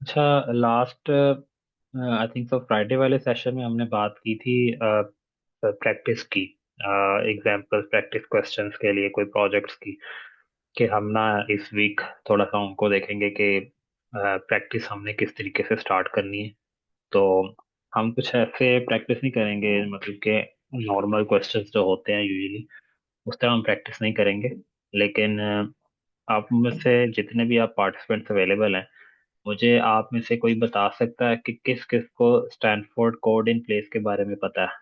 अच्छा, लास्ट आई think so Friday वाले session में हमने बात की थी प्रैक्टिस की, एग्जाम्पल प्रैक्टिस क्वेश्चंस के लिए कोई प्रोजेक्ट्स की, कि हम ना इस वीक थोड़ा सा उनको देखेंगे कि प्रैक्टिस हमने किस तरीके से स्टार्ट करनी है। तो हम कुछ ऐसे प्रैक्टिस नहीं करेंगे, मतलब कि नॉर्मल क्वेश्चंस जो होते हैं यूजुअली उस तरह हम प्रैक्टिस नहीं करेंगे। लेकिन आप में से जितने भी आप पार्टिसिपेंट्स अवेलेबल हैं, मुझे आप में से कोई बता सकता है कि किस किस को स्टैनफोर्ड कोड इन प्लेस के बारे में पता है?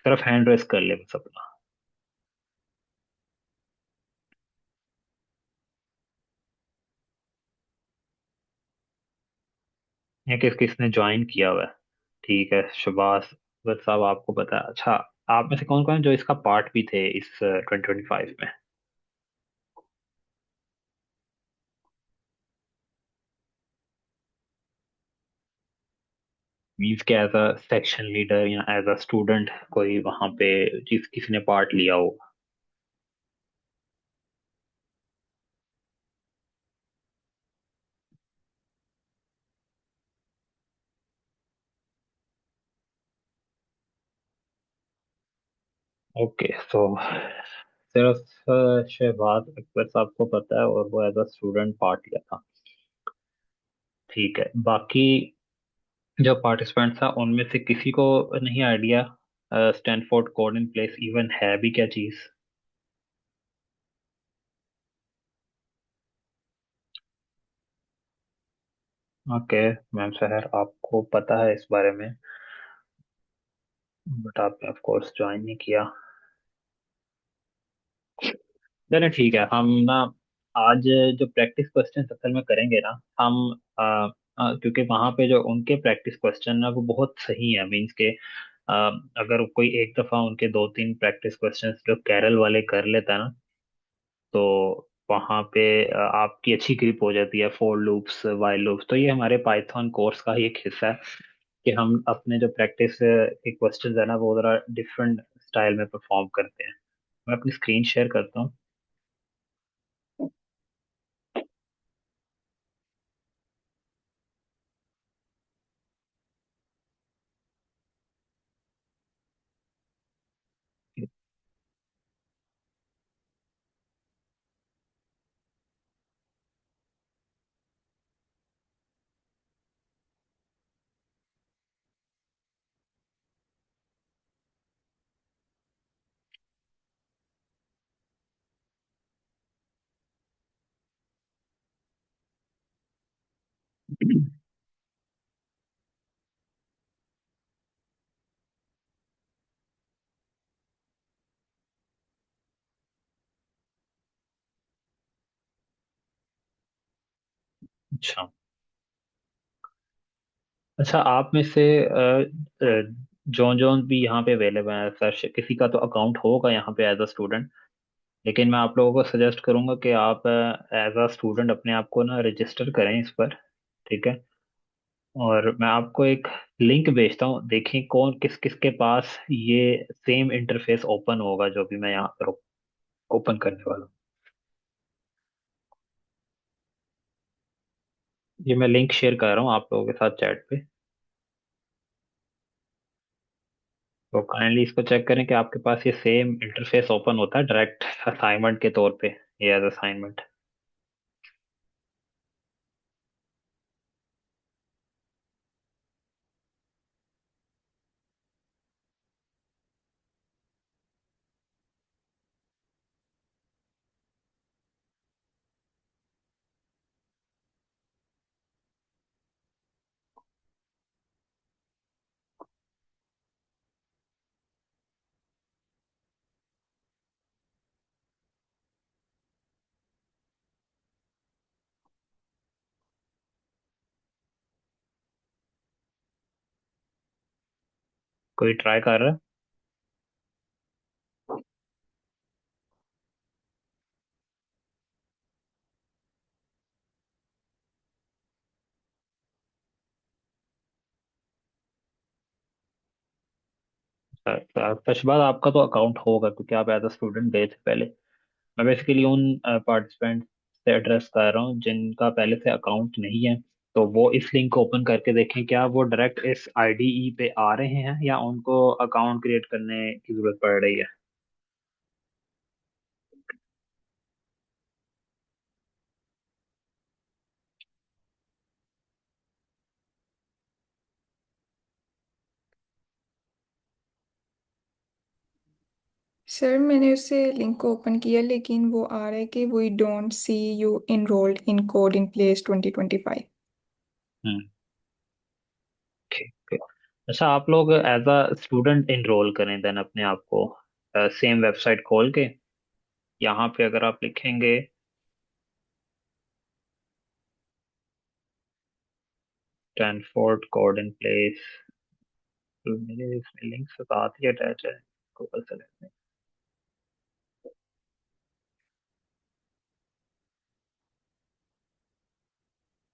सिर्फ हैंड रेस कर ले बस अपना। या किस किसने ज्वाइन किया हुआ है? ठीक है, सुभाष भगत साहब आपको पता है। अच्छा, आप में से कौन कौन है जो इसका पार्ट भी थे इस 2025 में? मीन्स के एज अ सेक्शन लीडर या एज अ स्टूडेंट कोई वहां पे जिस किसी ने पार्ट लिया हो? ओके, सो सिर्फ शहबाज अकबर साहब को पता है और वो एज अ स्टूडेंट पार्ट लिया था। ठीक है, बाकी जो पार्टिसिपेंट था उनमें से किसी को नहीं idea Stanford code in place even है भी क्या चीज? ओके मैम सहर, आपको पता है इस बारे में, बट आपने ऑफ कोर्स ज्वाइन नहीं किया। चलिए ठीक है, हम ना आज जो प्रैक्टिस क्वेश्चन असल में करेंगे ना हम, क्योंकि वहां पे जो उनके प्रैक्टिस क्वेश्चन ना वो बहुत सही है। मीन्स के अगर कोई एक दफा उनके दो तीन प्रैक्टिस क्वेश्चन जो कैरल वाले कर लेता है ना, तो वहाँ पे आपकी अच्छी ग्रिप हो जाती है फॉर लूप्स वाइल लूप्स। तो ये हमारे पाइथन कोर्स का ही एक हिस्सा है कि हम अपने जो प्रैक्टिस के क्वेश्चंस है ना वो जरा डिफरेंट स्टाइल में परफॉर्म करते हैं। मैं अपनी स्क्रीन शेयर करता हूँ। अच्छा। अच्छा, आप में से जॉन जॉन भी यहाँ पे अवेलेबल है सर? किसी का तो अकाउंट होगा यहाँ पे एज अ स्टूडेंट, लेकिन मैं आप लोगों को सजेस्ट करूंगा कि आप एज अ स्टूडेंट अपने आप को ना रजिस्टर करें इस पर। ठीक है, और मैं आपको एक लिंक भेजता हूँ, देखें कौन किस किस के पास ये सेम इंटरफेस ओपन होगा जो भी मैं यहाँ पर ओपन करने वाला हूँ। ये मैं लिंक शेयर कर रहा हूँ आप लोगों के साथ चैट पे। तो काइंडली इसको चेक करें कि आपके पास ये सेम इंटरफेस ओपन होता है डायरेक्ट असाइनमेंट के तौर पे, ये एज असाइनमेंट। कोई ट्राई कर रहा है? तशबाद, आपका तो अकाउंट होगा क्योंकि आप एज अ स्टूडेंट गए थे पहले। मैं बेसिकली उन पार्टिसिपेंट से एड्रेस कर रहा हूँ जिनका पहले से अकाउंट नहीं है। तो वो इस लिंक को ओपन करके देखें क्या वो डायरेक्ट इस आईडीई पे आ रहे हैं या उनको अकाउंट क्रिएट करने की जरूरत पड़ रही है। सर मैंने उससे लिंक को ओपन किया लेकिन वो आ रहा है कि we don't see you enrolled in code in place 2025। हम्म। ठीक है। अच्छा, आप लोग एज अ स्टूडेंट इनरोल करें देन अपने आप को सेम वेबसाइट खोल के, यहाँ पे अगर आप लिखेंगे स्टैनफोर्ड कोड इन प्लेस, तो मेरे इसमें लिंक से साथ ही अटैच है, गूगल से लेते हैं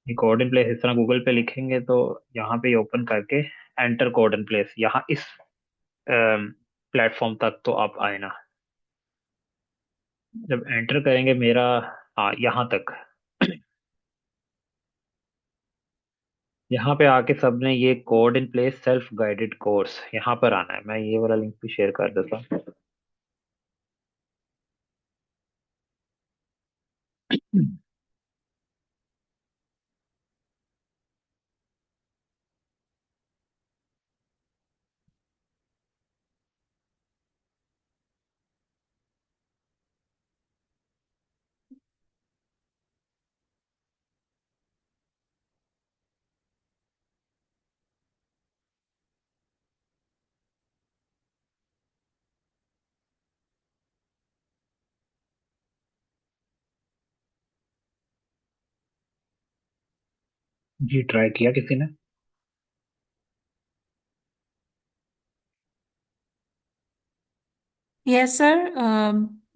कोड इन प्लेस। इस तरह गूगल पे लिखेंगे तो यहाँ पे ओपन करके एंटर कोड इन प्लेस, यहाँ इस प्लेटफॉर्म तक तो आप आए ना। जब एंटर करेंगे मेरा, हाँ यहाँ तक, यहाँ पे आके सबने ये code in place self guided course यहाँ पर आना है। मैं ये वाला लिंक भी शेयर कर देता हूँ। जी, ट्राई किया किसी ने? यस सर,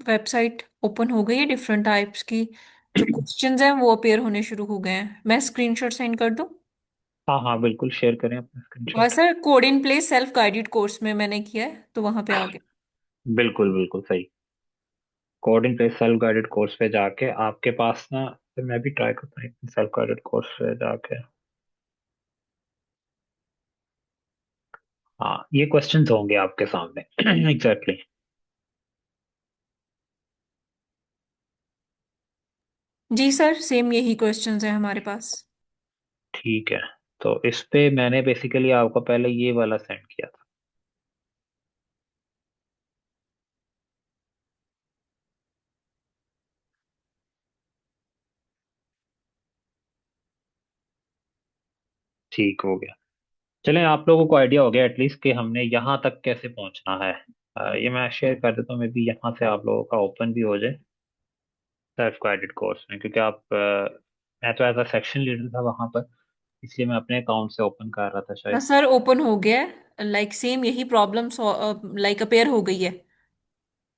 वेबसाइट ओपन हो गई है डिफरेंट टाइप्स की। जो क्वेश्चंस हैं वो अपेयर होने शुरू हो गए हैं। मैं स्क्रीनशॉट सेंड कर दूं? हाँ हाँ, बिल्कुल शेयर करें अपना और screenshot. Sir code in place self guided course में मैंने किया है तो वहां पे आ गया। बिल्कुल बिल्कुल सही। कोडिंग पे सेल्फ गाइडेड कोर्स पे जाके आपके पास ना, तो मैं भी ट्राई करता हूँ सेल्फ गाइडेड कोर्स पे जाके। हाँ, ये क्वेश्चंस होंगे आपके सामने एग्जैक्टली exactly। जी सर, सेम यही क्वेश्चंस हैं हमारे पास। ठीक है, तो इस पे मैंने बेसिकली आपको पहले ये वाला सेंड किया था। ठीक हो गया। चलें, आप लोगों को आइडिया हो गया एटलीस्ट कि हमने यहाँ तक कैसे पहुंचना है। ये मैं शेयर कर देता हूँ, मे बी यहाँ से आप लोगों का ओपन भी हो जाए सेल्फ गाइडेड कोर्स में, क्योंकि मैं तो एज अ सेक्शन लीडर था वहां पर, इसलिए मैं अपने अकाउंट से ओपन कर रहा था हाँ शायद। सर, ओपन हो गया है। लाइक सेम यही प्रॉब्लम लाइक अपेयर हो गई है।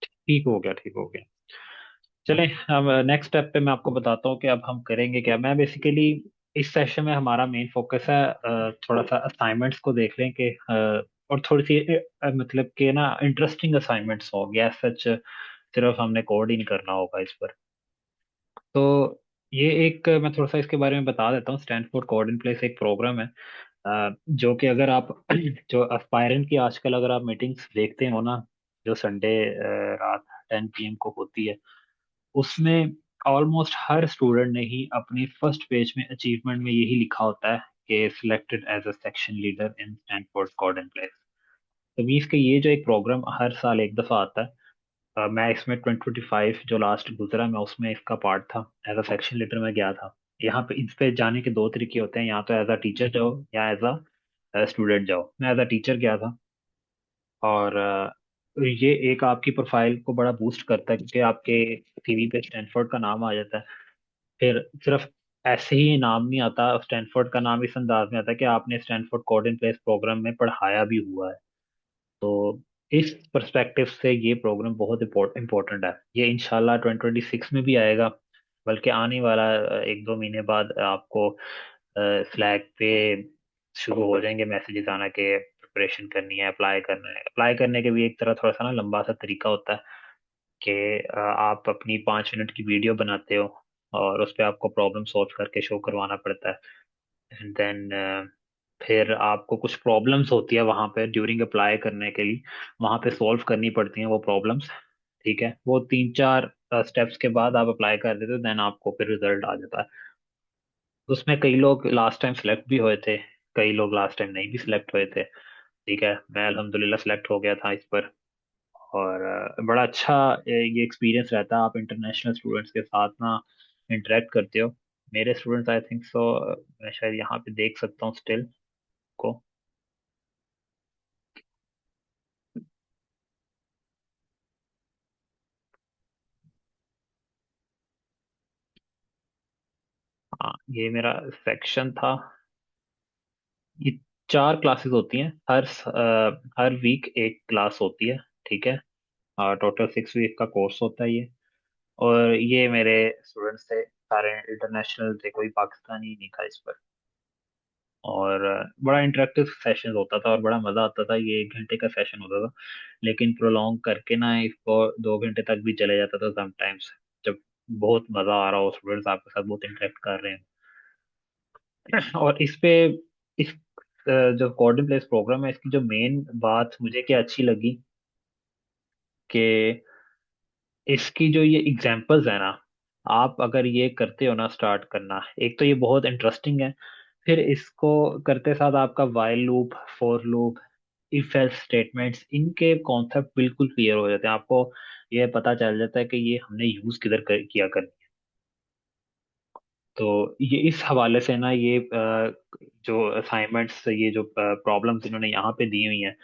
ठीक हो गया, ठीक हो गया। चलें, अब नेक्स्ट स्टेप पे मैं आपको बताता हूँ कि अब हम करेंगे क्या। मैं बेसिकली इस सेशन में हमारा मेन फोकस है थोड़ा सा असाइनमेंट्स को देख लें कि और थोड़ी सी मतलब कि ना इंटरेस्टिंग असाइनमेंट्स हो गया सच, सिर्फ हमने कोड ही नहीं करना होगा इस पर। तो ये एक मैं थोड़ा सा इसके बारे में बता देता हूँ। स्टैनफोर्ड कोड इन प्लेस एक प्रोग्राम है जो कि अगर आप जो एस्पायरेंट की आजकल अगर आप मीटिंग्स देखते हो ना, जो संडे रात 10 PM को होती है, उसमें ऑलमोस्ट हर स्टूडेंट ने ही अपनी फर्स्ट पेज में अचीवमेंट में यही लिखा होता है कि selected as a section leader in Stanford code in place. तो मीन्स के ये जो एक प्रोग्राम हर साल एक दफा आता है। मैं इसमें 2025 जो लास्ट गुजरा मैं उसमें इसका पार्ट था, एज अ सेक्शन लीडर मैं गया था। यहाँ पे इस पे जाने के दो तरीके होते हैं, या तो एज अ टीचर जाओ या एज अ स्टूडेंट जाओ। मैं एज अ टीचर गया था। और ये एक आपकी प्रोफाइल को बड़ा बूस्ट करता है, क्योंकि आपके सीवी पे स्टैनफोर्ड का नाम आ जाता है। फिर सिर्फ ऐसे ही नाम नहीं आता, स्टैनफोर्ड का नाम इस अंदाज में आता है कि आपने Stanford code in place program में पढ़ाया भी हुआ है। तो इस पर्सपेक्टिव से ये प्रोग्राम बहुत इम्पोर्टेंट है। ये इंशाल्लाह 2026 में भी आएगा, बल्कि आने वाला 1-2 महीने बाद आपको स्लैक पे शुरू हो जाएंगे मैसेजेस आना के प्रिपरेशन करनी है, अप्लाई करना है। अप्लाई करने के भी एक तरह थोड़ा सा ना लंबा सा तरीका होता है कि आप अपनी 5 मिनट की वीडियो बनाते हो और उस पर आपको प्रॉब्लम सॉल्व करके शो करवाना पड़ता है। एंड देन फिर आपको कुछ प्रॉब्लम्स होती है वहां पे ड्यूरिंग अप्लाई करने के लिए, वहां पे सॉल्व करनी पड़ती हैं वो प्रॉब्लम्स। ठीक है, वो 3-4 स्टेप्स के बाद आप अप्लाई कर देते हो, देन आपको फिर रिजल्ट आ जाता है। उसमें कई लोग लास्ट टाइम सेलेक्ट भी हुए थे, कई लोग लास्ट टाइम नहीं भी सिलेक्ट हुए थे। ठीक है, मैं अल्हम्दुलिल्लाह सेलेक्ट हो गया था इस पर। और बड़ा अच्छा ये एक्सपीरियंस रहता है, आप इंटरनेशनल स्टूडेंट्स के साथ ना इंटरेक्ट करते हो। मेरे स्टूडेंट्स आई थिंक सो, मैं शायद यहाँ पे देख सकता हूँ स्टिल को। हाँ, ये मेरा सेक्शन था। ये 4 क्लासेस होती हैं, हर वीक एक क्लास होती है। ठीक है, टोटल 6 वीक का कोर्स होता है ये। और ये मेरे स्टूडेंट्स थे, सारे इंटरनेशनल थे, कोई पाकिस्तानी नहीं था इस पर। और बड़ा इंटरेक्टिव सेशन होता था और बड़ा मजा आता था। ये 1 घंटे का सेशन होता था, लेकिन प्रोलॉन्ग करके ना इसको 2 घंटे तक भी चले जाता था समटाइम्स, जब बहुत मजा आ रहा हो, स्टूडेंट्स आपके साथ बहुत इंटरेक्ट कर रहे हैं। और इस पे इस जो कोडिंग प्लेस प्रोग्राम है, इसकी जो मेन बात मुझे क्या अच्छी लगी कि इसकी जो ये एग्जांपल्स है ना, आप अगर ये करते हो ना स्टार्ट करना, एक तो ये बहुत इंटरेस्टिंग है। फिर इसको करते साथ आपका while loop, for loop, if else statements, इनके कॉन्सेप्ट बिल्कुल क्लियर हो जाते हैं आपको। ये पता चल जाता है कि ये हमने यूज किया करनी है। तो ये इस हवाले से ना, ये जो असाइनमेंट्स, ये जो प्रॉब्लम्स इन्होंने यहाँ पे दी हुई हैं,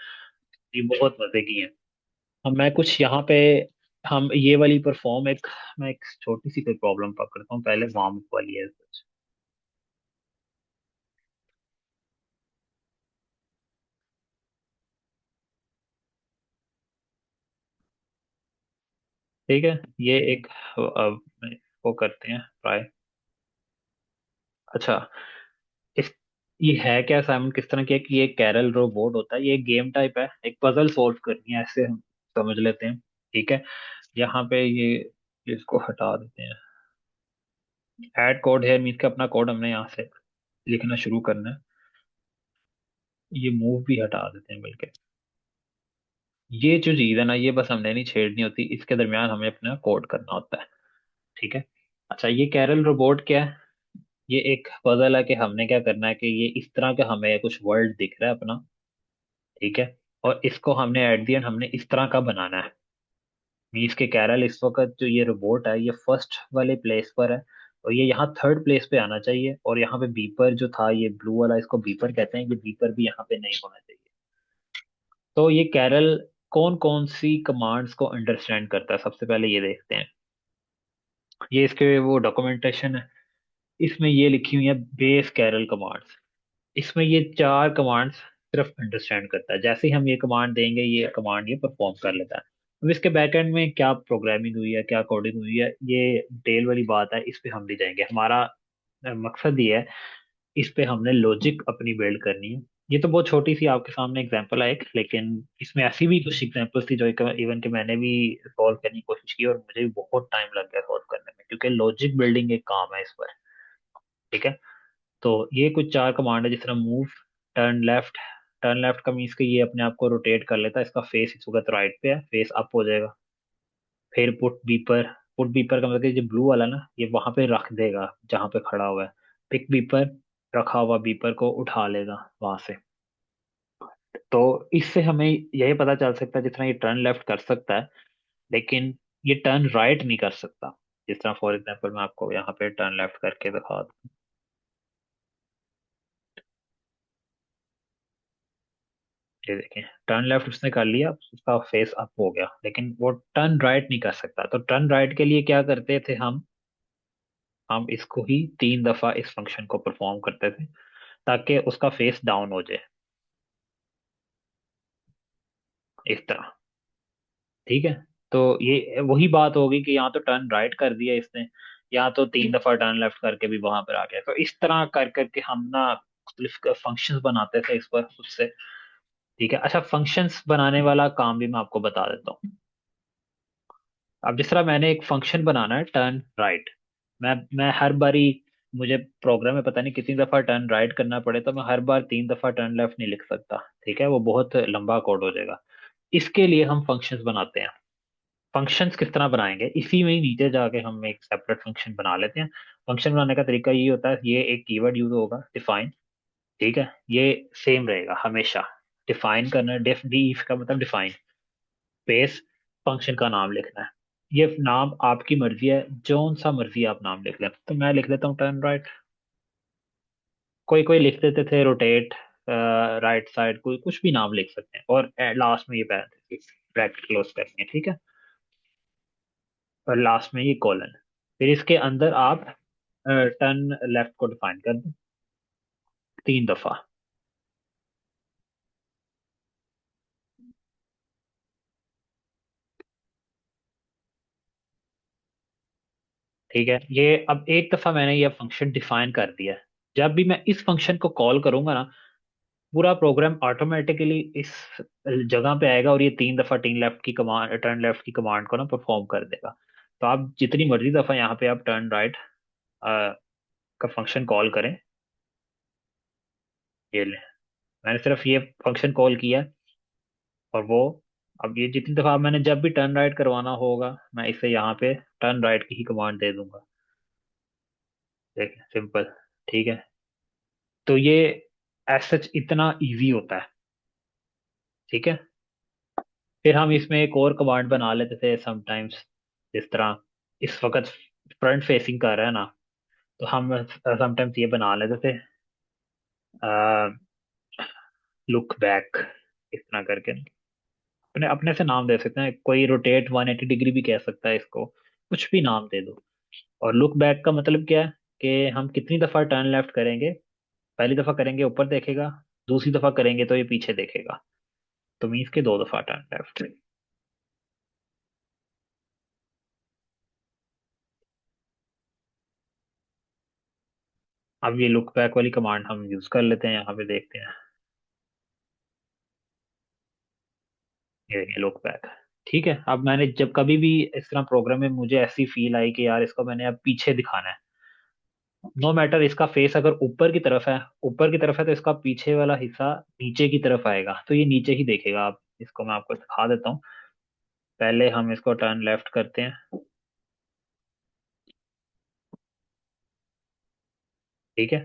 ये बहुत मजे की हैं। हम मैं कुछ यहाँ पे हम ये वाली परफॉर्म एक मैं एक छोटी सी कोई प्रॉब्लम पकड़ता हूँ, पहले वार्म अप वाली है कुछ। ठीक है, ये एक वो करते हैं ट्राई। अच्छा, इस ये है क्या असाइनमेंट, किस तरह की है कि ये कैरल रोबोट होता है, ये गेम टाइप है, एक पजल सॉल्व करनी है, ऐसे हम समझ लेते हैं। ठीक है, यहाँ पे ये इसको हटा देते हैं। ऐड कोड है मीन के अपना कोड हमने यहाँ से लिखना शुरू करना है। ये मूव भी हटा देते हैं बल्कि। ये जो चीज है ना, ये बस हमने नहीं छेड़नी होती, इसके दरमियान हमें अपना कोड करना होता है। ठीक है। अच्छा, ये कैरल रोबोट क्या है? ये एक पजल है कि हमने क्या करना है कि ये इस तरह का हमें कुछ वर्ल्ड दिख रहा है अपना। ठीक है, और इसको हमने एट द एंड हमने इस तरह का बनाना है। मीन्स के कैरल इस वक्त जो ये रोबोट है, ये फर्स्ट वाले प्लेस पर है, और ये यहाँ थर्ड प्लेस पे आना चाहिए। और यहाँ पे बीपर जो था, ये ब्लू वाला, इसको बीपर कहते हैं, ये बीपर भी यहाँ पे नहीं होना चाहिए। तो ये कैरल कौन कौन सी कमांड्स को अंडरस्टैंड करता है, सबसे पहले ये देखते हैं। ये इसके वो डॉक्यूमेंटेशन है, इसमें ये लिखी हुई है बेस कैरल कमांड्स। इसमें ये 4 कमांड्स सिर्फ अंडरस्टैंड करता है, जैसे ही हम ये कमांड देंगे ये कमांड ये परफॉर्म कर लेता है। अब इसके बैकएंड में क्या प्रोग्रामिंग हुई है, क्या कोडिंग हुई है, ये डिटेल वाली बात है, इस पे हम नहीं जाएंगे। हमारा मकसद ये है, इस पे हमने लॉजिक अपनी बिल्ड करनी है। ये तो बहुत छोटी सी आपके सामने एग्जांपल है एक, लेकिन इसमें ऐसी भी कुछ एग्जांपल्स थी जो इवन कि मैंने भी सॉल्व करने की कोशिश की, और मुझे भी बहुत टाइम लग गया सॉल्व करने में, क्योंकि लॉजिक बिल्डिंग एक काम है इस पर। ठीक है, तो ये कुछ 4 कमांड है, जिस तरह move, turn left. Turn left का मीन्स कि ये अपने आप को रोटेट कर लेता है, इसका फेस इस वक्त राइट पे है, फेस अप हो जाएगा। फिर पुट बीपर। पुट बीपर का मतलब कि जो ब्लू वाला ना, ये वहां पे रख देगा जहां पे खड़ा हुआ है। पिक बीपर, रखा हुआ बीपर को उठा लेगा वहां से। तो इससे हमें यही पता चल सकता है, जितना ये टर्न लेफ्ट कर सकता है, लेकिन ये टर्न राइट नहीं कर सकता। जिस तरह फॉर एग्जांपल मैं आपको यहाँ पे टर्न लेफ्ट करके दिखा दूं। ये देखें, टर्न लेफ्ट उसने कर लिया, उसका फेस अप हो गया, लेकिन वो टर्न राइट नहीं कर सकता। तो टर्न राइट के लिए क्या करते थे हम इसको ही 3 दफा इस फंक्शन को परफॉर्म करते थे, ताकि उसका फेस डाउन हो जाए, इस तरह। ठीक है, तो ये वही बात होगी कि यहाँ तो टर्न राइट कर दिया इसने, यहाँ तो 3 दफा टर्न लेफ्ट करके भी वहां पर आ गया। तो इस तरह कर करके हम ना फंक्शंस बनाते थे इस पर खुद से। ठीक है, अच्छा, फंक्शंस बनाने वाला काम भी मैं आपको बता देता हूँ। अब जिस तरह मैंने एक फंक्शन बनाना है टर्न राइट, मैं हर बारी मुझे प्रोग्राम में पता नहीं कितनी दफा टर्न राइट करना पड़े, तो मैं हर बार 3 दफा टर्न लेफ्ट नहीं लिख सकता। ठीक है, वो बहुत लंबा कोड हो जाएगा। इसके लिए हम फंक्शंस बनाते हैं। फंक्शंस किस तरह बनाएंगे, इसी में ही नीचे जाके हम एक सेपरेट फंक्शन बना लेते हैं। फंक्शन बनाने का तरीका ये होता है, ये एक कीवर्ड यूज होगा डिफाइन। ठीक है, ये सेम रहेगा हमेशा। डिफाइन करना, डिफ डी का मतलब डिफाइन, स्पेस, फंक्शन का नाम लिखना है। ये नाम आपकी मर्जी है, जौन सा मर्जी आप नाम लिख लें। तो मैं लिख लेता हूँ टर्न राइट। कोई कोई लिख देते थे रोटेट राइट साइड, कोई कुछ भी नाम लिख सकते हैं, और लास्ट में ये पैरेंथेसिस ब्रैकेट क्लोज करनी है। ठीक है, और लास्ट में ये कॉलन। फिर इसके अंदर आप टर्न लेफ्ट को डिफाइन कर दें 3 दफा। ठीक है, ये अब एक दफा मैंने ये फंक्शन डिफाइन कर दिया है। जब भी मैं इस फंक्शन को कॉल करूंगा ना, पूरा प्रोग्राम ऑटोमेटिकली इस जगह पे आएगा, और ये 3 दफा टीन लेफ्ट की कमांड, टर्न लेफ्ट की कमांड को ना परफॉर्म कर देगा। तो आप जितनी मर्जी दफा यहाँ पे आप टर्न राइट का फंक्शन कॉल करें। ये ले, मैंने सिर्फ ये फंक्शन कॉल किया है, और वो, अब ये जितनी दफा मैंने जब भी टर्न राइट करवाना होगा, मैं इसे यहाँ पे टर्न राइट की ही कमांड दे दूंगा। देखिए, सिंपल। ठीक है, तो ये एज सच इतना इजी होता है। ठीक है, फिर हम इसमें एक और कमांड बना लेते थे समटाइम्स। जिस तरह इस वक्त फ्रंट फेसिंग कर रहा है ना, तो हम समटाइम्स ये बना लेते थे, लुक बैक, इस तरह करके। अपने अपने से नाम दे सकते हैं, कोई रोटेट 180 डिग्री भी कह सकता है इसको, कुछ भी नाम दे दो। और लुक बैक का मतलब क्या है, कि हम कितनी दफा टर्न लेफ्ट करेंगे। पहली दफा करेंगे ऊपर देखेगा, दूसरी दफा करेंगे तो ये पीछे देखेगा। तो मीन्स के 2 दफा टर्न लेफ्ट। अब ये लुक बैक वाली कमांड हम यूज कर लेते हैं, यहाँ पे देखते हैं। ये लुक बैक। ठीक है, अब मैंने जब कभी भी इस तरह प्रोग्राम में मुझे ऐसी फील आई कि यार इसको मैंने अब पीछे दिखाना है, नो मैटर इसका फेस अगर ऊपर की तरफ है, ऊपर की तरफ है, तो इसका पीछे वाला हिस्सा नीचे की तरफ आएगा, तो ये नीचे ही देखेगा। आप इसको मैं आपको दिखा देता हूँ। पहले हम इसको टर्न लेफ्ट करते हैं। ठीक है,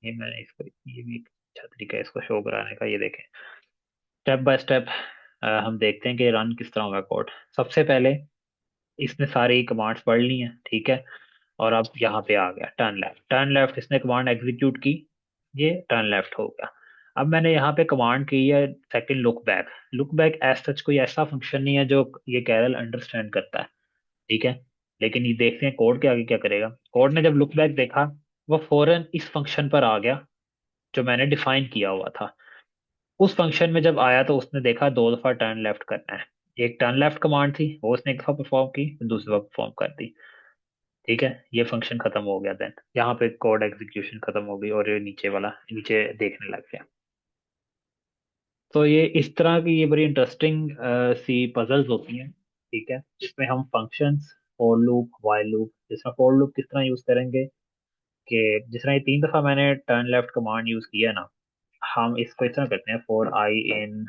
ये मैंने इसको, ये भी एक अच्छा तरीका है इसको शो कराने का, ये देखें। स्टेप बाय स्टेप हम देखते हैं कि रन किस तरह होगा कोड। सबसे पहले इसने सारी कमांड्स पढ़ ली हैं। ठीक है, और अब यहाँ पे आ गया टर्न लेफ्ट। टर्न लेफ्ट इसने कमांड एग्जीक्यूट की, ये टर्न लेफ्ट हो गया। अब मैंने यहाँ पे कमांड की है second look back. Look back as such कोई ऐसा फंक्शन नहीं है जो ये कैरल अंडरस्टैंड करता है। ठीक है, लेकिन ये देखते हैं कोड के आगे क्या करेगा। कोड ने जब लुक बैक देखा, वो फौरन इस फंक्शन पर आ गया जो मैंने डिफाइन किया हुआ था। उस फंक्शन में जब आया तो उसने देखा 2 दफा टर्न लेफ्ट करना है। एक टर्न लेफ्ट कमांड थी, वो उसने एक दफा परफॉर्म की, दूसरी दफा परफॉर्म कर दी। ठीक है, ये फंक्शन खत्म हो गया। देन यहाँ पे कोड एग्जीक्यूशन खत्म हो गई, और ये नीचे वाला नीचे देखने लग गया। तो ये इस तरह की ये बड़ी इंटरेस्टिंग सी पजल्स होती हैं। ठीक है, जिसमें हम functions, for loop, while loop, जिसमें फॉर लूप किस तरह यूज करेंगे, कि जिस तरह ये 3 दफा मैंने टर्न लेफ्ट कमांड यूज किया ना, हम इसको इस तरह करते हैं, फॉर आई इन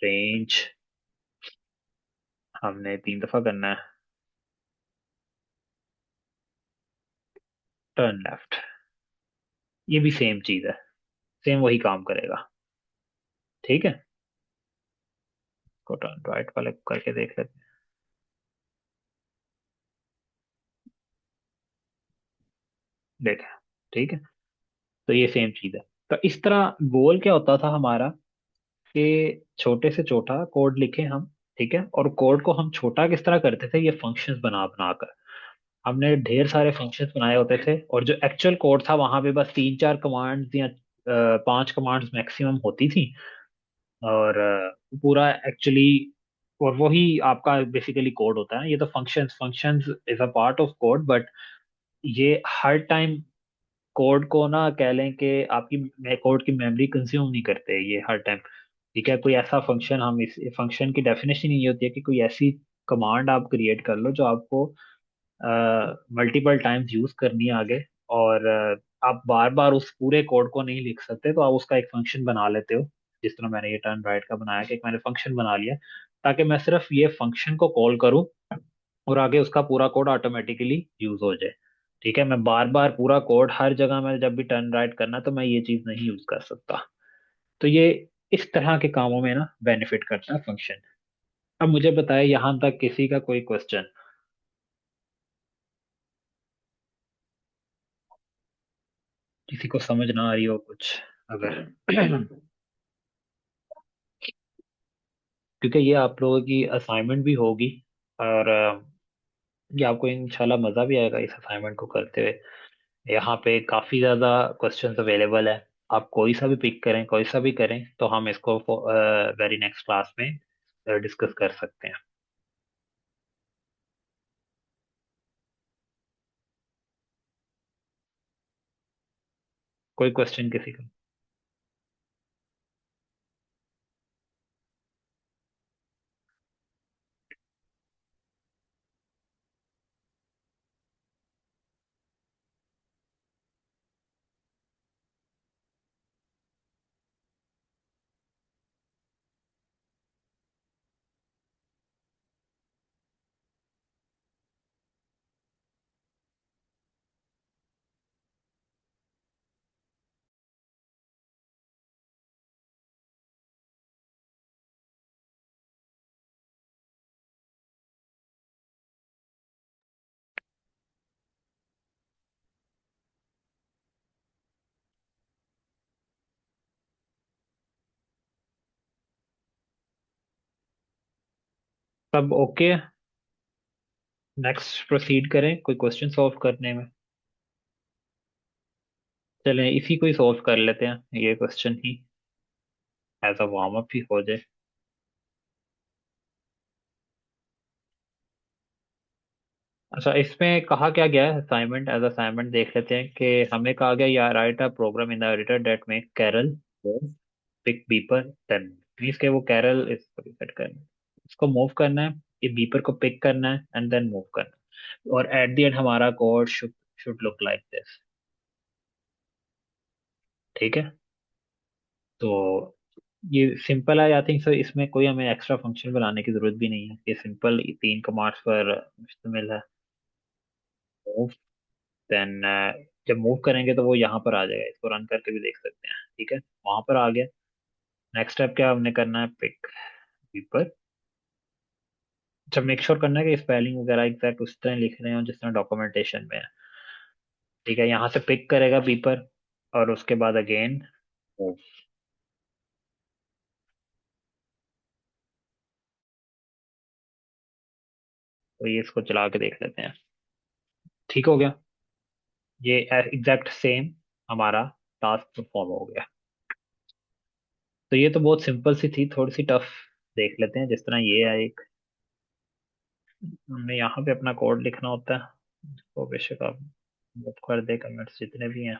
रेंज, हमने 3 दफा करना है टर्न लेफ्ट। ये भी सेम चीज है, सेम वही काम करेगा। ठीक है, को टर्न राइट वाले को करके देख लेते हैं। देखें, ठीक है, तो ये सेम चीज है। तो इस तरह गोल क्या होता था हमारा, कि छोटे से छोटा कोड लिखे हम। ठीक है, और कोड को हम छोटा किस तरह करते थे, ये फंक्शंस बना बना कर। हमने ढेर सारे फंक्शंस बनाए होते थे, और जो एक्चुअल कोड था वहां पे बस 3 4 कमांड्स या 5 कमांड्स मैक्सिमम होती थी। और पूरा एक्चुअली, और वही आपका बेसिकली कोड होता है। ये तो functions functions is a part of code, but ये हर टाइम कोड को ना कह लें कि आपकी कोड की मेमोरी कंज्यूम नहीं करते ये हर टाइम। ठीक है, कोई ऐसा फंक्शन, हम इस फंक्शन की डेफिनेशन ये होती है कि कोई ऐसी कमांड आप क्रिएट कर लो जो आपको मल्टीपल टाइम्स यूज करनी है आगे, और आप बार बार उस पूरे कोड को नहीं लिख सकते, तो आप उसका एक फंक्शन बना लेते हो। जिस तरह मैंने ये टर्न राइट का बनाया कि एक मैंने फंक्शन बना लिया, ताकि मैं सिर्फ ये फंक्शन को कॉल करूं और आगे उसका पूरा कोड ऑटोमेटिकली यूज हो जाए। ठीक है, मैं बार बार पूरा कोड हर जगह में जब भी टर्न राइट करना, तो मैं ये चीज नहीं यूज कर सकता। तो ये इस तरह के कामों में ना बेनिफिट करता है फंक्शन। अब मुझे बताए यहां तक किसी का कोई क्वेश्चन, किसी को समझ ना आ रही हो कुछ अगर क्योंकि ये आप लोगों की असाइनमेंट भी होगी, और ये आपको इंशाल्लाह मज़ा भी आएगा इस असाइनमेंट को करते हुए। यहाँ पे काफ़ी ज़्यादा क्वेश्चंस अवेलेबल है, आप कोई सा भी पिक करें, कोई सा भी करें, तो हम इसको वेरी नेक्स्ट क्लास में डिस्कस कर सकते हैं। कोई क्वेश्चन किसी का? सब ओके? नेक्स्ट प्रोसीड करें कोई क्वेश्चन सॉल्व करने में? चलें इसी को ही सॉल्व कर लेते हैं, ये क्वेश्चन ही एज अ वार्म अप ही हो जाए। अच्छा, इसमें कहा क्या गया है असाइनमेंट, एज असाइनमेंट देख लेते हैं कि हमें कहा गया या write a program in the editor that make Karel pick beeper then, means के वो कैरल इसको सेट करना है, इसको मूव करना है, ये बीपर को पिक करना है एंड देन मूव करना है, और एट द एंड हमारा code should should look like this. ठीक है, तो ये सिंपल है। आई थिंक सर इसमें कोई हमें एक्स्ट्रा फंक्शन बनाने की जरूरत भी नहीं है, ये सिंपल तीन कमांड्स पर मुश्तमिल है। मूव, देन जब मूव करेंगे तो वो यहाँ पर आ जाएगा, इसको रन करके भी देख सकते हैं। ठीक है, वहां पर आ गया। नेक्स्ट स्टेप क्या हमने करना है, पिक बीपर। जब मेक श्योर करना है कि स्पेलिंग वगैरह एग्जैक्ट उस तरह लिख रहे हो जिस तरह डॉक्यूमेंटेशन में है। ठीक है, यहाँ से पिक करेगा बीपर, और उसके बाद अगेन मूव। तो ये इसको चला के देख लेते हैं। ठीक हो गया, ये एग्जैक्ट सेम हमारा टास्क परफॉर्म हो गया। तो ये तो बहुत सिंपल सी थी, थोड़ी सी टफ देख लेते हैं। जिस तरह ये है एक, हमने यहाँ पे अपना कोड लिखना होता है, तो बेशक आप नोट कर दे कमेंट्स जितने भी हैं।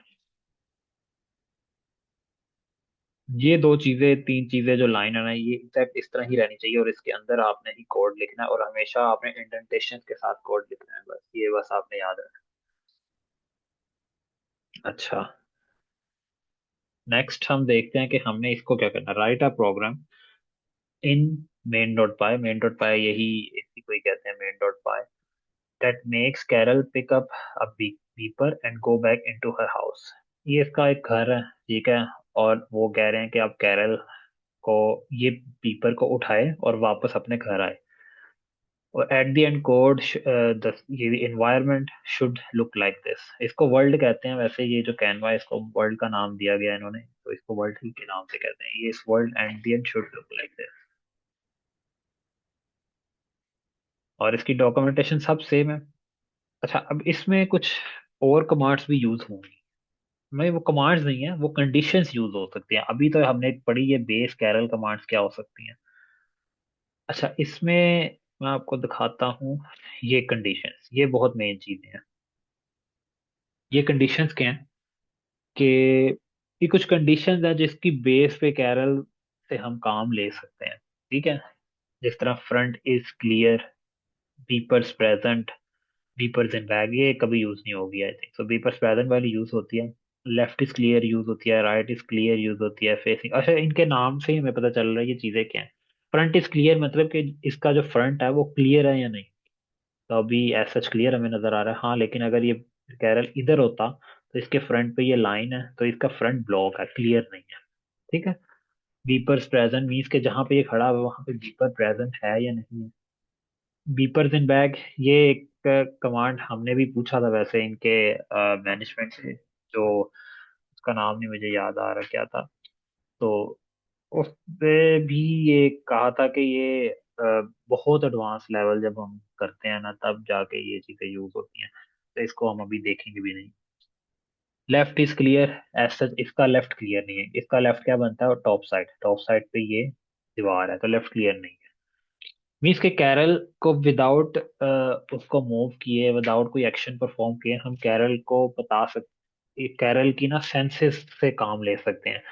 ये दो चीजें, तीन चीजें जो लाइन है ना, ये एग्जैक्ट इस तरह ही रहनी चाहिए, और इसके अंदर आपने ही कोड लिखना है, और हमेशा आपने इंडेंटेशन के साथ कोड लिखना है, बस ये बस आपने याद रखना। अच्छा, नेक्स्ट हम देखते हैं कि हमने इसको क्या करना, write a program in main dot py. Main dot py यही, इसी को ही कहते हैं main dot py, that makes Karel pick up a beeper and go back into her house. ये इसका एक घर है, ठीक है, और वो कह रहे हैं कि आप कैरल को, ये बीपर को उठाए और वापस अपने घर आए, और एट द एंड कोड ये environment should look like this. इसको वर्ल्ड कहते हैं वैसे, ये जो कैनवा है इसको वर्ल्ड का नाम दिया गया है इन्होंने, तो इसको वर्ल्ड ही के नाम से कहते हैं। ये इस world at the end should look like this, और इसकी डॉक्यूमेंटेशन सब सेम है। अच्छा, अब इसमें कुछ और कमांड्स भी यूज होंगी, नहीं वो कमांड्स नहीं है, वो कंडीशंस यूज हो सकती हैं। अभी तो हमने पढ़ी ये बेस कैरल कमांड्स क्या हो सकती हैं। अच्छा, इसमें मैं आपको दिखाता हूँ, ये कंडीशंस, ये बहुत मेन चीजें हैं। ये कंडीशंस क्या हैं कि ये कुछ कंडीशंस हैं जिसकी बेस पे कैरल से हम काम ले सकते हैं। ठीक है, जिस तरह front is clear, beepers present, beepers in bag ये कभी यूज नहीं होगी I think. So beepers present वाली यूज होती है। लेफ्ट इज क्लियर यूज होती है, राइट इज क्लियर यूज होती है, फेसिंग। अच्छा, इनके नाम से ही हमें पता चल रहा है ये चीजें क्या है। फ्रंट इज क्लियर मतलब कि इसका जो फ्रंट है वो क्लियर है या नहीं। तो अभी एज सच क्लियर हमें नजर आ रहा है, हाँ। लेकिन अगर ये कैरल इधर होता तो इसके फ्रंट पे ये लाइन है, तो इसका फ्रंट ब्लॉक है, क्लियर नहीं है। ठीक है। बीपर्स प्रेजेंट मीन्स के जहां पे ये खड़ा हुआ वहां पे बीपर प्रेजेंट है या नहीं है। बीपर्स इन बैग ये एक कमांड हमने भी पूछा था वैसे इनके मैनेजमेंट से, जो उसका नाम नहीं मुझे याद आ रहा क्या था। तो उस पे भी ये कहा था कि ये बहुत एडवांस लेवल जब हम करते हैं ना तब जाके ये चीजें यूज होती हैं। तो इसको हम अभी देखेंगे भी नहीं। Left is clear, as such इसका लेफ्ट क्लियर नहीं है। इसका लेफ्ट क्या बनता है, टॉप साइड, टॉप साइड पे ये दीवार है, तो लेफ्ट क्लियर नहीं है। मीन्स के कैरल को विदाउट उसको मूव किए, विदाउट कोई एक्शन परफॉर्म किए, हम कैरल को बता सकते, कैरल की ना सेंसेस से काम ले सकते हैं।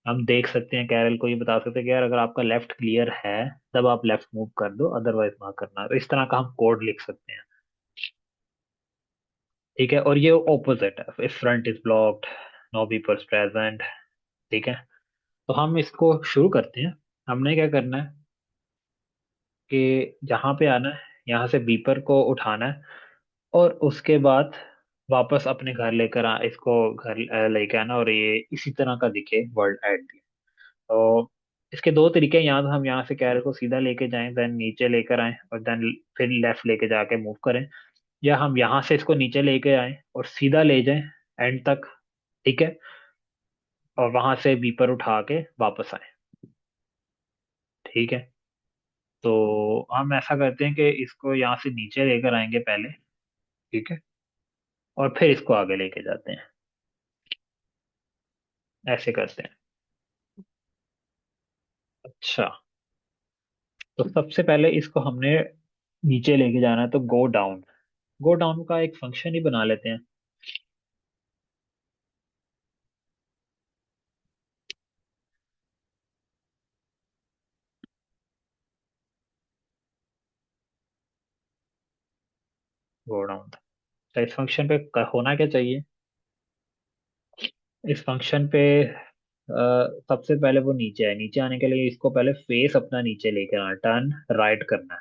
हम देख सकते हैं कैरल को, ये बता सकते हैं कि यार अगर आपका लेफ्ट क्लियर है तब आप लेफ्ट मूव कर दो, अदरवाइज ना करना। तो इस तरह का हम कोड लिख सकते हैं। ठीक है। और ये ऑपोजिट है, if front is blocked, no peoples present. ठीक है। तो हम इसको शुरू करते हैं। हमने क्या करना है कि जहाँ पे आना है यहाँ से बीपर को उठाना है, और उसके बाद वापस अपने घर लेकर आ, इसको घर लेके आना, और ये इसी तरह का दिखे वर्ल्ड एट दी। तो इसके दो तरीके हैं, या तो हम यहाँ से कैरल को सीधा लेके जाएं, देन नीचे लेकर आए, और देन फिर लेफ्ट लेके जाके मूव करें। या हम यहाँ से इसको नीचे लेके आए और सीधा ले जाएं एंड तक। ठीक है। और वहां से बीपर उठा के वापस आए। ठीक है। तो हम ऐसा करते हैं कि इसको यहाँ से नीचे लेकर आएंगे पहले। ठीक है। और फिर इसको आगे लेके जाते हैं, ऐसे करते हैं। अच्छा। तो सबसे पहले इसको हमने नीचे लेके जाना है, तो गो डाउन, गो डाउन का एक फंक्शन ही बना लेते हैं। Go down. तो इस फंक्शन पे होना क्या चाहिए, इस फंक्शन पे सबसे पहले वो नीचे है, नीचे आने के लिए इसको पहले फेस अपना नीचे लेकर आना, टर्न राइट करना है।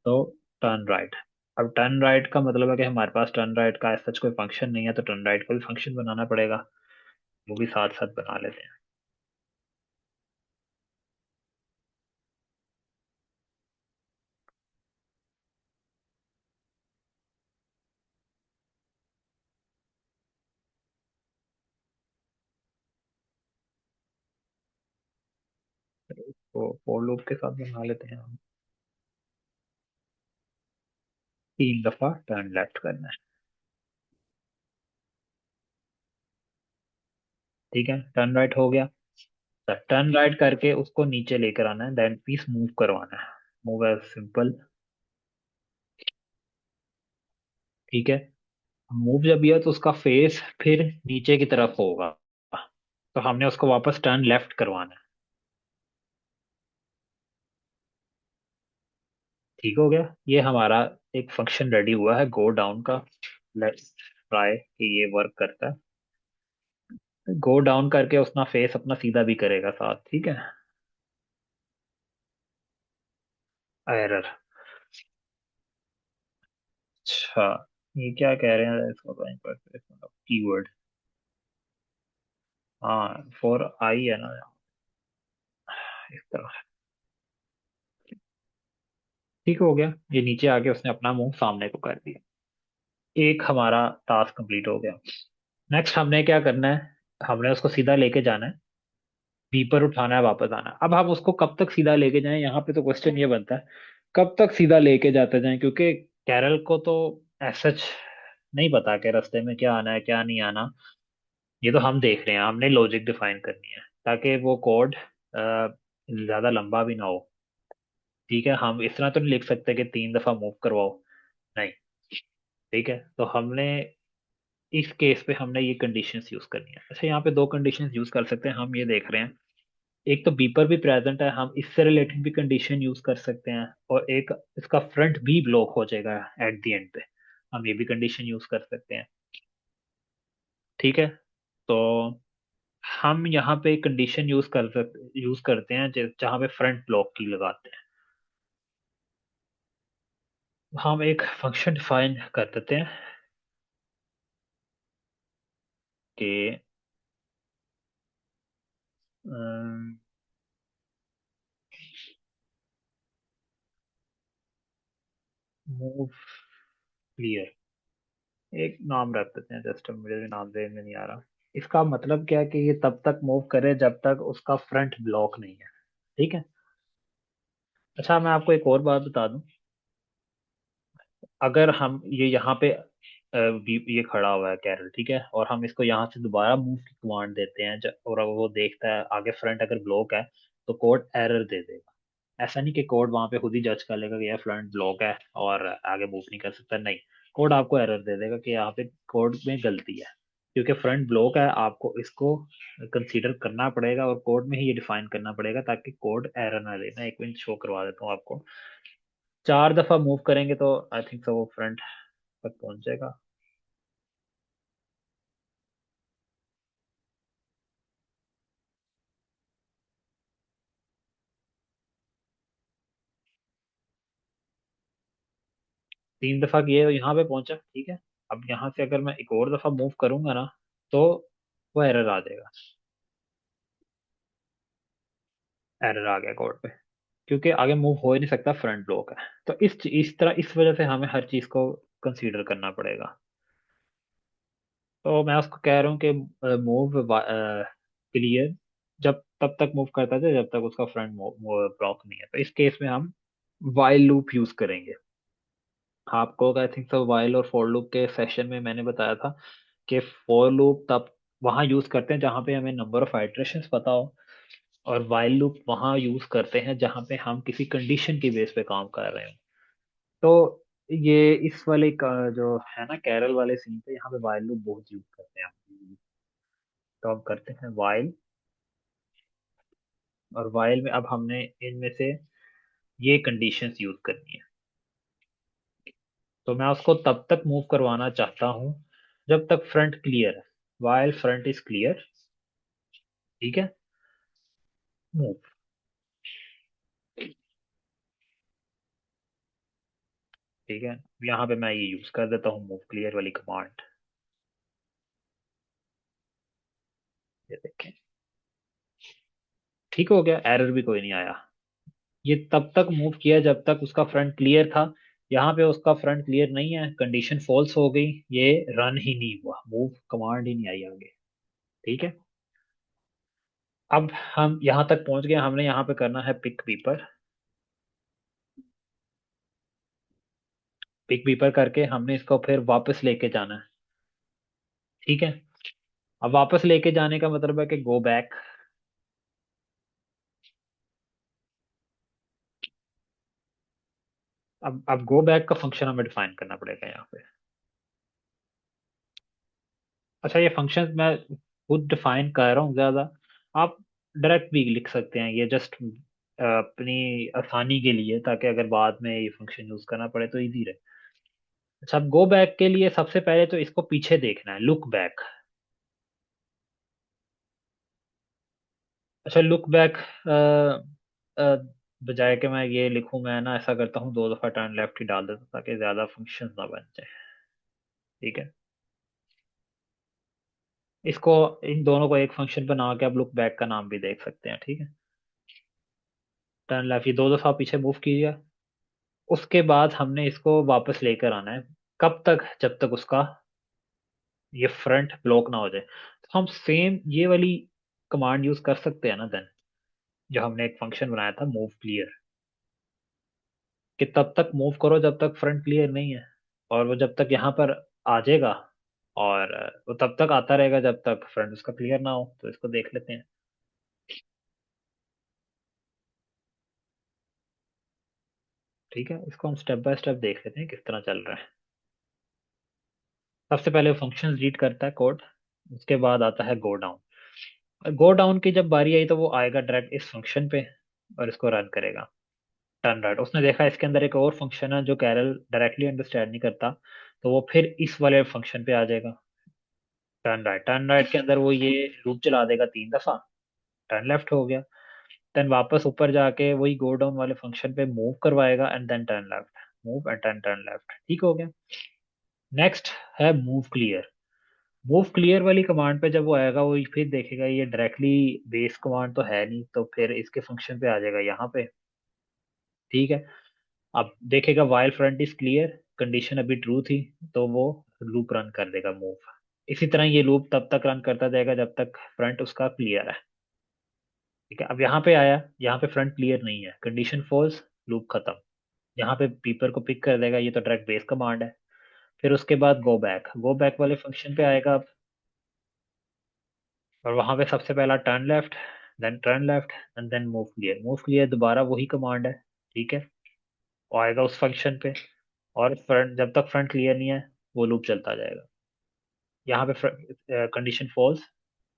तो टर्न राइट। अब टर्न राइट का मतलब है कि हमारे पास टर्न राइट का ऐसा कोई फंक्शन नहीं है, तो टर्न राइट का भी फंक्शन बनाना पड़ेगा। वो भी साथ साथ बना लेते हैं। तो फॉर लूप के साथ बना लेते हैं हम। 3 दफा टर्न लेफ्ट करना है। ठीक है, टर्न राइट हो गया। टर्न राइट करके उसको नीचे लेकर आना है, देन पीस मूव करवाना है। Move as simple. ठीक है। मूव जब किया तो उसका फेस फिर नीचे की तरफ होगा, तो हमने उसको वापस टर्न लेफ्ट करवाना है। ठीक हो गया, ये हमारा एक फंक्शन रेडी हुआ है गो डाउन का। लेट्स ट्राई कि ये वर्क करता है। गो डाउन करके उसना फेस अपना सीधा भी करेगा साथ। ठीक है। एरर। अच्छा, ये क्या कह रहे हैं इसको, कीवर्ड। हाँ, फॉर आई है ना, इस तरह। ठीक हो गया, ये नीचे आके उसने अपना मुंह सामने को कर दिया। एक हमारा टास्क कंप्लीट हो गया। नेक्स्ट हमने क्या करना है, हमने उसको सीधा लेके जाना है, बीपर उठाना है, वापस आना है। अब हम उसको कब तक सीधा लेके जाएं, यहाँ पे तो क्वेश्चन ये बनता है कब तक सीधा लेके जाते जाएं, क्योंकि कैरल को तो सच नहीं पता कि रास्ते में क्या आना है क्या नहीं आना। ये तो हम देख रहे हैं, हमने लॉजिक डिफाइन करनी है ताकि वो कोड ज्यादा लंबा भी ना हो। ठीक है। हम इस तरह तो नहीं लिख सकते कि 3 दफा मूव करवाओ, नहीं। ठीक है। तो हमने इस केस पे हमने ये कंडीशंस यूज करनी है। अच्छा, यहाँ पे दो कंडीशंस यूज कर सकते हैं, हम ये देख रहे हैं। एक तो बीपर भी प्रेजेंट है, हम इससे रिलेटेड भी कंडीशन यूज कर सकते हैं, और एक इसका फ्रंट भी ब्लॉक हो जाएगा एट द एंड पे। हम ये भी कंडीशन यूज कर सकते हैं। ठीक है। तो हम यहाँ पे कंडीशन यूज करते हैं जहाँ पे फ्रंट ब्लॉक की लगाते हैं। हम एक फंक्शन डिफाइन कर देते हैं कि मूव क्लियर, एक नाम रख देते हैं, जस्ट मुझे भी नाम देने में नहीं आ रहा। इसका मतलब क्या है कि ये तब तक मूव करे जब तक उसका फ्रंट ब्लॉक नहीं है। ठीक है। अच्छा, मैं आपको एक और बात बता दूं। अगर हम ये यहाँ पे ये खड़ा हुआ है कैरल, ठीक है, और हम इसको यहाँ से दोबारा मूव की कमांड देते हैं, और अगर वो देखता है आगे फ्रंट अगर ब्लॉक है तो कोड एरर दे देगा। ऐसा नहीं कि कोड वहां पे खुद ही जज कर लेगा कि यार फ्रंट ब्लॉक है और आगे मूव नहीं कर सकता, नहीं। कोड आपको एरर दे देगा कि यहाँ पे कोड में गलती है, क्योंकि फ्रंट ब्लॉक है, आपको इसको कंसीडर करना पड़ेगा और कोड में ही ये डिफाइन करना पड़ेगा ताकि कोड एरर ना दे। मैं एक मिनट शो करवा देता हूँ आपको। 4 दफा मूव करेंगे तो आई थिंक वो फ्रंट तक पहुंचेगा। 3 दफा किए तो यहाँ पे पहुंचा, ठीक है। अब यहाँ से अगर मैं एक और दफा मूव करूंगा ना, तो वो एरर आ जाएगा। एरर आ गया कोड पे, क्योंकि आगे मूव हो ही नहीं सकता, फ्रंट ब्लॉक है। तो इस तरह, इस वजह से हमें हर चीज को कंसीडर करना पड़ेगा। तो मैं उसको कह रहा हूँ कि मूव क्लियर जब तब तक मूव करता था जब तक उसका फ्रंट ब्लॉक नहीं है। तो इस केस में हम वाइल लूप यूज करेंगे। आपको आई थिंक सो वाइल और फॉर लूप के सेशन में मैंने बताया था कि फॉर लूप तब वहां यूज करते हैं जहां पे हमें नंबर ऑफ आइटरेशंस पता हो, और वाइल लूप वहां यूज करते हैं जहां पे हम किसी कंडीशन की बेस पे काम कर रहे हो। तो ये इस वाले का जो है ना, कैरल वाले सीन पे यहाँ पे वाइल लूप बहुत यूज करते हैं हम। तो हम करते हैं वाइल, और वाइल में अब हमने इनमें से ये कंडीशंस यूज करनी है। तो मैं उसको तब तक मूव करवाना चाहता हूँ जब तक फ्रंट क्लियर है। वाइल फ्रंट इज क्लियर, ठीक है, मूव। ठीक है, यहाँ पे मैं ये यूज कर देता हूँ मूव क्लियर वाली कमांड। ये देखें, ठीक हो गया, एरर भी कोई नहीं आया। ये तब तक मूव किया जब तक उसका फ्रंट क्लियर था। यहाँ पे उसका फ्रंट क्लियर नहीं है, कंडीशन फॉल्स हो गई, ये रन ही नहीं हुआ, मूव कमांड ही नहीं आई आगे। ठीक है। अब हम यहाँ तक पहुंच गए, हमने यहाँ पे करना है पिक पीपर। पिक पीपर करके हमने इसको फिर वापस लेके जाना है। ठीक है। अब वापस लेके जाने का मतलब है कि गो बैक। अब गो बैक का फंक्शन हमें डिफाइन करना पड़ेगा यहाँ पे। अच्छा, ये फंक्शन मैं खुद डिफाइन कर रहा हूँ ज्यादा, आप डायरेक्ट भी लिख सकते हैं, ये जस्ट अपनी आसानी के लिए, ताकि अगर बाद में ये फंक्शन यूज करना पड़े तो इजी रहे। अच्छा, अब गो बैक के लिए सबसे पहले तो इसको पीछे देखना है, लुक बैक। अच्छा, लुक बैक बजाय कि मैं ये लिखूं, मैं ना ऐसा करता हूँ 2 दफा टर्न लेफ्ट ही डाल देता हूं, ताकि ज्यादा फंक्शन ना बन जाए। ठीक है। इसको, इन दोनों को एक फंक्शन बना के आप लुक बैक का नाम भी देख सकते हैं। ठीक है। टर्न लेफ्ट ये 2 दफा पीछे मूव कीजिए। उसके बाद हमने इसको वापस लेकर आना है। कब तक? जब तक उसका ये फ्रंट ब्लॉक ना हो जाए। तो हम सेम ये वाली कमांड यूज कर सकते हैं ना देन, जो हमने एक फंक्शन बनाया था मूव क्लियर, कि तब तक मूव करो जब तक फ्रंट क्लियर नहीं है, और वो जब तक यहाँ पर आ जाएगा, और वो तब तक आता रहेगा जब तक फ्रंट उसका क्लियर ना हो। तो इसको देख लेते हैं। ठीक है, इसको हम स्टेप बाय स्टेप देख लेते हैं किस तरह चल रहा है। सबसे पहले फंक्शन रीड करता है कोड, उसके बाद आता है गो डाउन। गो डाउन की जब बारी आई तो वो आएगा डायरेक्ट इस फंक्शन पे और इसको रन करेगा। टर्न राइट, उसने देखा इसके अंदर एक और फंक्शन है जो कैरल डायरेक्टली अंडरस्टैंड नहीं करता, तो वो फिर इस वाले फंक्शन पे आ जाएगा। टर्न राइट के अंदर वो ये लूप चला देगा 3 दफा, टर्न लेफ्ट हो गया। देन वापस ऊपर जाके वही गो डाउन वाले फंक्शन पे मूव करवाएगा and then turn left, move and turn left, ठीक हो गया। नेक्स्ट है मूव क्लियर। मूव क्लियर वाली कमांड पे जब वो आएगा वो फिर देखेगा ये डायरेक्टली बेस कमांड तो है नहीं, तो फिर इसके फंक्शन पे आ जाएगा यहाँ पे, ठीक है। अब देखेगा while front is clear, condition अभी ट्रू थी, तो वो लूप रन कर देगा मूव। इसी तरह ये लूप तब तक रन करता जाएगा जब तक फ्रंट उसका क्लियर है, ठीक है। अब यहाँ पे आया, यहाँ पे फ्रंट क्लियर नहीं है, कंडीशन फॉल्स, लूप खत्म। यहाँ पे पीपर को पिक कर देगा, ये तो डायरेक्ट बेस कमांड है। फिर उसके बाद गो बैक वाले फंक्शन पे आएगा अब, और वहां पे सबसे पहला turn left and then move clear दोबारा वही कमांड है, ठीक है। वो आएगा उस फंक्शन पे, और फ्रंट जब तक फ्रंट क्लियर नहीं है वो लूप चलता जाएगा। यहाँ पे कंडीशन फॉल्स,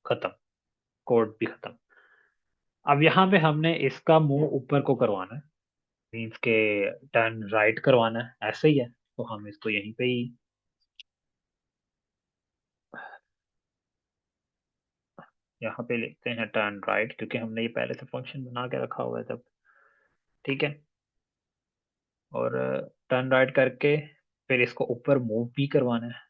खत्म, कोड भी खत्म। अब यहाँ पे हमने इसका मूव ऊपर को करवाना है, मीन्स के टर्न राइट करवाना है, ऐसे ही है। तो हम इसको यहीं पे ही यहाँ पे लिखते हैं टर्न राइट, क्योंकि हमने ये पहले से फंक्शन बना के रखा हुआ है तब, ठीक है। और टर्न राइट करके फिर इसको ऊपर मूव भी करवाना है,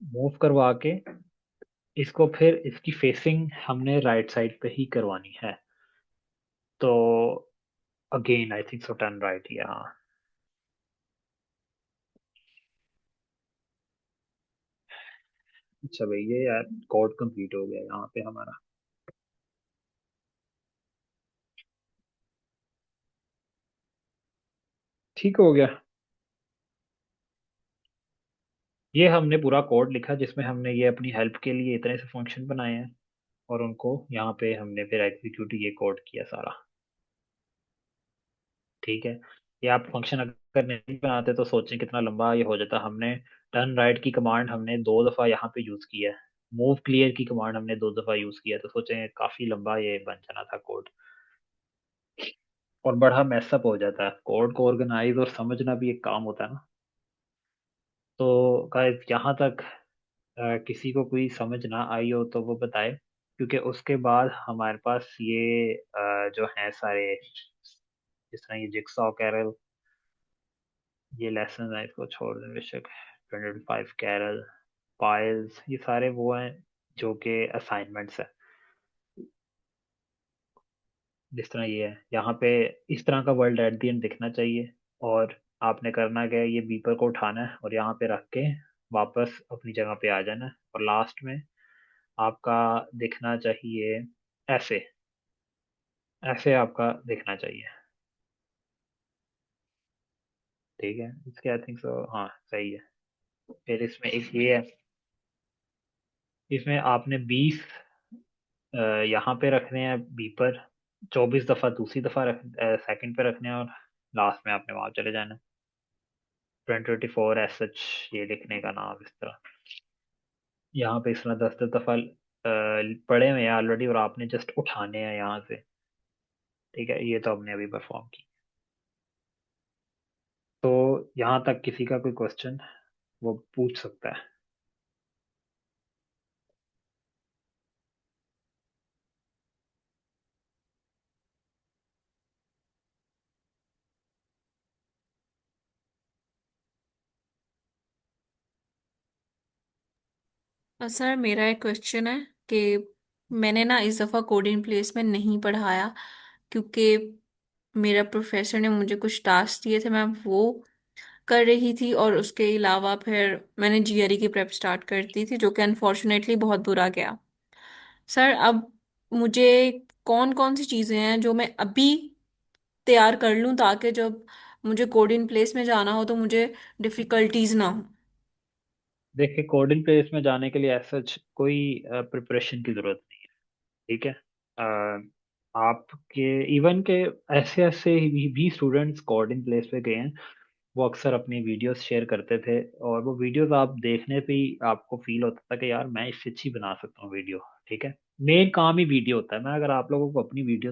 मूव करवा के इसको फिर इसकी फेसिंग हमने राइट साइड पे ही करवानी है। तो again I think so turn right, यहाँ। अच्छा भाई, ये यार कोड कंप्लीट हो गया यहाँ पे हमारा, ठीक हो गया। ये हमने पूरा कोड लिखा जिसमें हमने ये अपनी हेल्प के लिए इतने से फंक्शन बनाए हैं, और उनको यहाँ पे हमने फिर एग्जीक्यूट ये कोड किया सारा, ठीक है। ये आप फंक्शन अगर नहीं बनाते तो सोचें कितना लंबा ये हो जाता। हमने टर्न राइट की कमांड हमने 2 दफा यहाँ पे यूज किया है, मूव क्लियर की कमांड हमने 2 दफा यूज किया है, तो सोचें काफी लंबा ये बन जाना था कोड, और बड़ा मैसअप हो जाता है। कोड को ऑर्गेनाइज और समझना भी एक काम होता है ना। तो गाइस यहाँ तक किसी को कोई समझ ना आई हो तो वो बताए, क्योंकि उसके बाद हमारे पास ये जो है सारे, जिस तरह ये जिक्सॉ कैरल, ये लेसन है, इसको छोड़ दें बेशक। 25 कैरल, पाइल्स, ये सारे वो हैं जो कि असाइनमेंट्स है। जिस तरह ये है यहाँ पे, इस तरह का वर्ल्ड एट द एंड दिखना चाहिए, और आपने करना क्या है, ये बीपर को उठाना है और यहाँ पे रख के वापस अपनी जगह पे आ जाना है, और लास्ट में आपका दिखना चाहिए ऐसे, ऐसे आपका दिखना चाहिए, ठीक है। इसके आई थिंक सो, हाँ सही है। फिर इसमें एक ये है, इसमें आपने 20 यहाँ पे रखने हैं बीपर, 24 दफा दूसरी दफा सेकंड पे रखने हैं, और लास्ट में आपने वहां चले जाना है। 2024 एस सच, ये लिखने का नाम इस तरह, यहाँ पे इस तरह 10 10 दफा पड़े हुए हैं ऑलरेडी, और आपने जस्ट उठाने हैं यहाँ से, ठीक है। ये तो हमने अभी परफॉर्म की। तो यहाँ तक किसी का कोई क्वेश्चन वो पूछ सकता है। सर मेरा एक क्वेश्चन है कि मैंने ना इस दफ़ा कोडिंग प्लेस में नहीं पढ़ाया, क्योंकि मेरा प्रोफेसर ने मुझे कुछ टास्क दिए थे, मैं वो कर रही थी, और उसके अलावा फिर मैंने जीआरई की प्रेप स्टार्ट कर दी थी, जो कि अनफॉर्चुनेटली बहुत बुरा गया। सर अब मुझे कौन कौन सी चीज़ें हैं जो मैं अभी तैयार कर लूँ, ताकि जब मुझे कोडिंग प्लेस में जाना हो तो मुझे डिफ़िकल्टीज ना हो। देखिए, कोडिंग प्लेस में जाने के लिए ऐसा कोई प्रिपरेशन की जरूरत नहीं है, ठीक है। आपके इवन के ऐसे ऐसे भी स्टूडेंट्स कोडिंग प्लेस पे गए हैं, वो अक्सर अपनी वीडियोस शेयर करते थे, और वो वीडियोस आप देखने पे ही आपको फील होता था कि यार मैं इससे अच्छी बना सकता हूँ वीडियो, ठीक है। मेन काम ही वीडियो होता है। मैं अगर आप लोगों को अपनी वीडियो